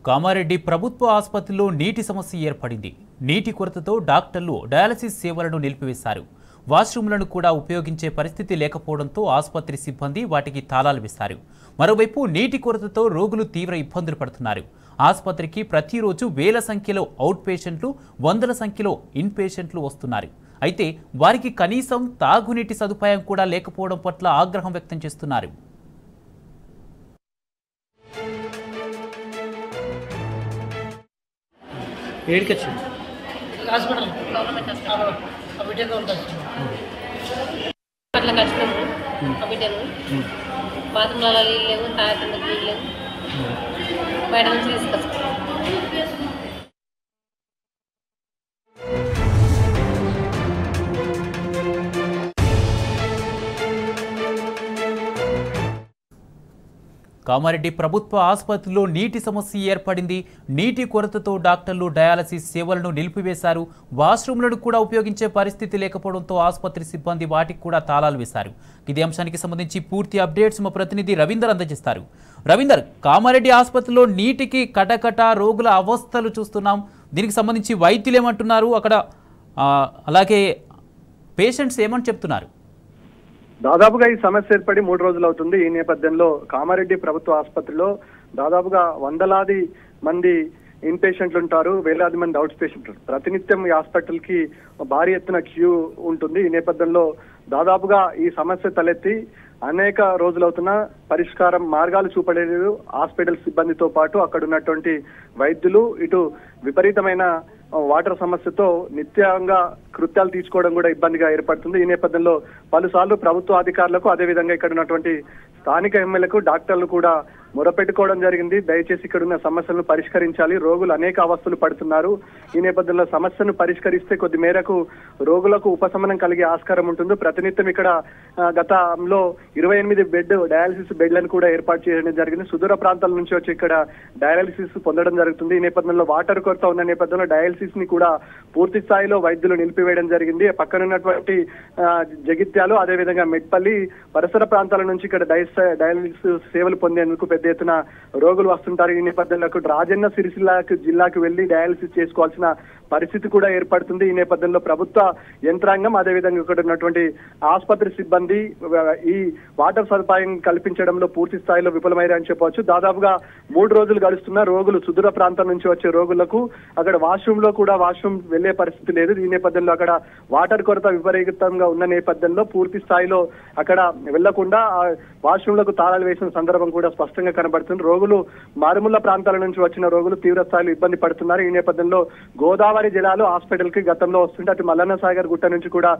కామారెడ్డి ప్రభుత్వ ఆసుపత్రిలో నీటి సమస్య ఏర్పడింది. నీటి కొరతతో డాక్టర్లు డయాలసిస్ సేవలను నిలిపివేశారు. వాష్రూమ్లను కూడా ఉపయోగించే పరిస్థితి లేకపోవడంతో ఆసుపత్రి సిబ్బంది వాటికి తాళాలు వేశారు. మరోవైపు నీటి కొరతతో రోగులు తీవ్ర ఇబ్బందులు పడుతున్నారు. ఆసుపత్రికి ప్రతిరోజు వేల సంఖ్యలో అవుట్ పేషెంట్లు, వందల సంఖ్యలో ఇన్ పేషెంట్లు వస్తున్నారు. అయితే వారికి కనీసం తాగునీటి సదుపాయం కూడా లేకపోవడం పట్ల ఆగ్రహం వ్యక్తం చేస్తున్నారు. బాత్రూమ్లలో నీళ్ళు లేవు, తాగేందుకు నీళ్ళు లేవు, బయట నుంచి తీసుకొస్తాం. కామారెడ్డి ప్రభుత్వ ఆసుపత్రిలో నీటి సమస్య ఏర్పడింది. నీటి కొరతతో డాక్టర్లు డయాలసిస్ సేవలను నిలిపివేశారు. వాష్రూమ్లను కూడా ఉపయోగించే పరిస్థితి లేకపోవడంతో ఆసుపత్రి సిబ్బంది వాటికి కూడా తాళాలు వేశారు. ఇదే అంశానికి సంబంధించి పూర్తి అప్డేట్స్ మా ప్రతినిధి రవీందర్ అందజేస్తారు. రవీందర్, కామారెడ్డి ఆసుపత్రిలో నీటికి కటకట రోగుల అవస్థలు చూస్తున్నాం. దీనికి సంబంధించి వైద్యులు ఏమంటున్నారు, అక్కడ అలాగే పేషెంట్స్ ఏమని చెప్తున్నారు? దాదాపుగా ఈ సమస్య ఏర్పడి 3 రోజులు అవుతుంది. ఈ నేపథ్యంలో కామారెడ్డి ప్రభుత్వ ఆసుపత్రిలో దాదాపుగా వందలాది మంది ఇన్ పేషెంట్లు ఉంటారు, వేలాది మంది అవుట్ పేషెంట్లు. ప్రతినిత్యం ఈ హాస్పిటల్ కి భారీ ఎత్తున క్యూ ఉంటుంది. ఈ నేపథ్యంలో దాదాపుగా ఈ సమస్య తలెత్తి అనేక రోజులవుతున్న పరిష్కారం మార్గాలు చూపలేదు హాస్పిటల్ సిబ్బందితో పాటు అక్కడ ఉన్నటువంటి వైద్యులు. ఇటు విపరీతమైన వాటర్ సమస్యతో నిత్యంగా కృత్యాలు తీసుకోవడం కూడా ఇబ్బందిగా ఏర్పడుతుంది. ఈ నేపథ్యంలో పలుసార్లు ప్రభుత్వ అధికారులకు, అదేవిధంగా ఇక్కడ ఉన్నటువంటి స్థానిక ఎమ్మెల్యేలకు, డాక్టర్లు కూడా మొరపెట్టుకోవడం జరిగింది. దయచేసి ఇక్కడ ఉన్న సమస్యలను పరిష్కరించాలి, రోగులు అనేక అవస్థలు పడుతున్నారు. ఈ నేపథ్యంలో సమస్యను పరిష్కరిస్తే కొద్ది మేరకు రోగులకు ఉపశమనం కలిగే ఆస్కారం ఉంటుంది. ప్రతినిత్యం ఇక్కడ గతంలో 28 బెడ్ డయాలసిస్ బెడ్లను కూడా ఏర్పాటు చేయడం జరిగింది. సుదూర ప్రాంతాల నుంచి వచ్చి ఇక్కడ డయాలసిస్ పొందడం జరుగుతుంది. ఈ నేపథ్యంలో వాటర్ కొరత ఉన్న నేపథ్యంలో డయాలసిస్ ని కూడా పూర్తి స్థాయిలో వైద్యులు నిలిపివేయడం జరిగింది. పక్కనున్నటువంటి జగిత్యాలు, అదేవిధంగా మెట్పల్లి పరిసర ప్రాంతాల నుంచి ఇక్కడ డయాలసిస్ సేవలు పొందేందుకు పెద్ద ఎత్తున రోగులు వస్తుంటారు. ఈ నేపథ్యంలో రాజన్న సిరిసిల్ల జిల్లాకు వెళ్లి డయాలసిస్ చేసుకోవాల్సిన పరిస్థితి కూడా ఏర్పడుతుంది. ఈ నేపథ్యంలో ప్రభుత్వ యంత్రాంగం, అదేవిధంగా ఇక్కడ ఉన్నటువంటి ఆసుపత్రి సిబ్బంది ఈ వాటర్ సదుపాయం కల్పించడంలో పూర్తి స్థాయిలో విఫలమయ్యారని చెప్పవచ్చు. దాదాపుగా 3 రోజులు గడుస్తున్న రోగులు, సుదూర ప్రాంతం నుంచి వచ్చే రోగులకు అక్కడ వాష్రూమ్ లో కూడా వాష్రూమ్ వెళ్లే పరిస్థితి లేదు. ఈ నేపథ్యంలో అక్కడ వాటర్ కొరత విపరీతంగా ఉన్న నేపథ్యంలో పూర్తి స్థాయిలో అక్కడ వెళ్లకుండా వాష్రూమ్ లకు తాళాలు వేసిన సందర్భం కూడా స్పష్టంగా కనబడుతుంది. రోగులు మారుమూల ప్రాంతాల నుంచి వచ్చిన రోగులు తీవ్ర స్థాయిలో ఇబ్బంది పడుతున్నారు. ఈ నేపథ్యంలో గోదావరి జలాలు హాస్పిటల్ కి గతంలో వస్తుంటే అటు మల్లన్న సాగర్ గుట్ట నుంచి కూడా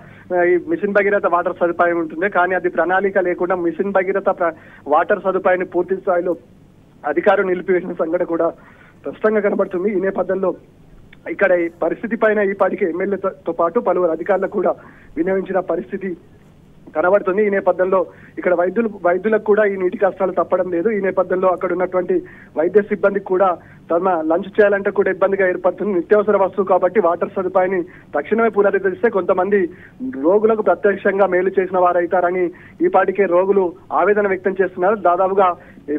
ఈ మిషన్ భగీరథ వాటర్ సదుపాయం ఉంటుంది. కానీ అది ప్రణాళిక లేకుండా మిషన్ భగీరథ వాటర్ సదుపాయాన్ని పూర్తి స్థాయిలో అధికారులు నిలిపివేసిన సంఘటన కూడా స్పష్టంగా కనబడుతుంది. ఈ నేపథ్యంలో ఇక్కడ ఈ పరిస్థితి పైన ఈపాటికి ఎమ్మెల్యేతో పాటు పలువురు అధికారులకు కూడా వినియోగించిన పరిస్థితి కనబడుతుంది. ఈ నేపథ్యంలో ఇక్కడ వైద్యులకు కూడా ఈ నీటి కష్టాలు తప్పడం లేదు. ఈ నేపథ్యంలో అక్కడ ఉన్నటువంటి వైద్య సిబ్బందికి కూడా తమ లంచ్ చేయాలంటే కూడా ఇబ్బందిగా ఏర్పడుతుంది. నిత్యావసర వస్తువు కాబట్టి వాటర్ సదుపాయాన్ని తక్షణమే పునరుద్ధరిస్తే కొంతమంది రోగులకు ప్రత్యక్షంగా మేలు చేసిన వారైతారని ఈపాటికే రోగులు ఆవేదన వ్యక్తం చేస్తున్నారు. దాదాపుగా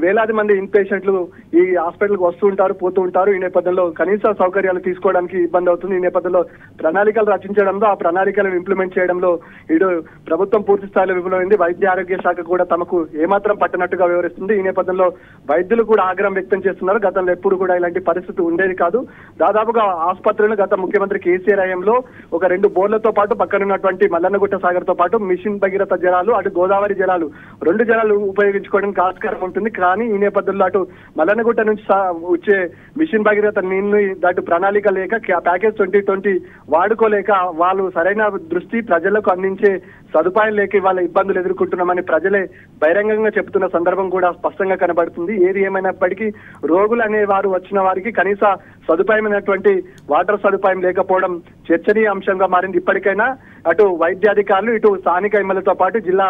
వేలాది మంది ఇన్ పేషెంట్లు ఈ హాస్పిటల్కి వస్తూ ఉంటారు, పోతూ ఉంటారు. ఈ నేపథ్యంలో కనీస సౌకర్యాలు తీసుకోవడానికి ఇబ్బంది అవుతుంది. ఈ నేపథ్యంలో ప్రణాళికలు రచించడంలో, ఆ ప్రణాళికలను ఇంప్లిమెంట్ చేయడంలో ఇటు ప్రభుత్వం పూర్తి స్థాయిలో విఫలమైంది. వైద్య ఆరోగ్య శాఖ కూడా తమకు ఏమాత్రం పట్టనట్టుగా వివరిస్తుంది. ఈ నేపథ్యంలో వైద్యులు కూడా ఆగ్రహం వ్యక్తం చేస్తున్నారు. గతంలో ఎప్పుడు కూడా ఇలాంటి పరిస్థితి ఉండేది కాదు. దాదాపుగా ఆసుపత్రులు గత ముఖ్యమంత్రి కేసీఆర్ హయాంలో ఒక 2 బోర్లతో పాటు పక్కనున్నటువంటి మల్లన్నగుట్ట సాగర్ తో పాటు మిషన్ భగీరథ జలాలు, అటు గోదావరి జలాలు, 2 జలాలు ఉపయోగించుకోవడానికి ఆస్కారం ఉంటుంది. కానీ ఈ నేపథ్యంలో అటు మల్లన్నగుట్ట నుంచి వచ్చే మిషన్ భగీరథ నీళ్లు దాటు ప్రణాళిక లేక ప్యాకేజ్ 2020 వాడుకోలేక వాళ్ళు సరైన దృష్టి ప్రజలకు అందించే సదుపాయం లేక వాళ్ళ ఇబ్బందులు ఎదుర్కొంటున్నామని ప్రజలే బహిరంగంగా చెబుతున్న సందర్భం కూడా స్పష్టంగా కనబడుతుంది. ఏది ఏమైనప్పటికీ రోగులు అనే వారు వచ్చిన వారికి కనీస సదుపాయమైనటువంటి వాటర్ సదుపాయం లేకపోవడం చర్చనీయ అంశంగా మారింది. ఇప్పటికైనా అటు వైద్యాధికారులు, ఇటు స్థానిక ఎమ్మెల్యేతో పాటు జిల్లా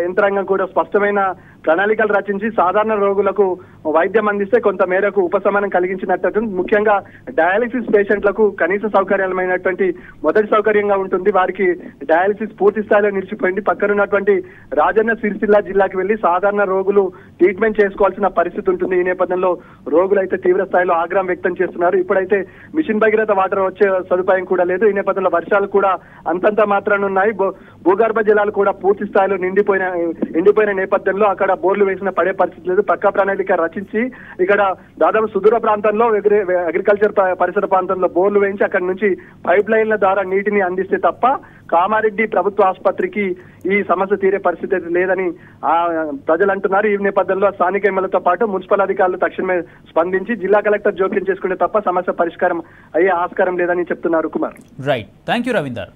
యంత్రాంగం కూడా స్పష్టమైన ప్రణాళికలు రచించి సాధారణ రోగులకు వైద్యం అందిస్తే కొంత మేరకు ఉపశమనం కలిగించినట్టు, ముఖ్యంగా డయాలిసిస్ పేషెంట్లకు కనీస సౌకర్యమైనటువంటి మొదటి సౌకర్యంగా ఉంటుంది. వారికి డయాలిసిస్ పూర్తి స్థాయిలో నిలిచిపోయింది. పక్కనున్నటువంటి రాజన్న సిరిసిల్ల జిల్లాకి వెళ్లి సాధారణ రోగులు ట్రీట్మెంట్ చేసుకోవాల్సిన పరిస్థితి ఉంటుంది. ఈ నేపథ్యంలో రోగులు అయితే తీవ్ర స్థాయిలో ఆగ్రహం వ్యక్తం చేస్తున్నారు. ఇప్పుడైతే మిషన్ భగీరథ వాటర్ వచ్చే సదుపాయం కూడా లేదు. ఈ నేపథ్యంలో వర్షాలు కూడా అంతంత మాత్రాన ఉన్నాయి. భూగర్భ జలాలు కూడా పూర్తి స్థాయిలో నిండిపోయిన నేపథ్యంలో అక్కడ బోర్లు వేసిన పడే పరిస్థితి లేదు. పక్కా ప్రణాళిక రచించి ఇక్కడ దాదాపు సుదూర ప్రాంతంలో అగ్రికల్చర్ పరిసర ప్రాంతంలో బోర్లు వేయించి అక్కడ నుంచి పైప్ లైన్ల ద్వారా నీటిని అందిస్తే తప్ప కామారెడ్డి ప్రభుత్వ ఆసుపత్రికి ఈ సమస్య తీరే పరిస్థితి లేదని ప్రజలు అంటున్నారు. ఈ నేపథ్యంలో స్థానిక ఎమ్మెల్యేతో పాటు మున్సిపల్ అధికారులు తక్షణమే స్పందించి జిల్లా కలెక్టర్ జోక్యం చేసుకుంటే తప్ప సమస్య పరిష్కారం అయ్యే ఆస్కారం లేదని చెప్తున్నారు Kumar. Right, thank you Ravinder.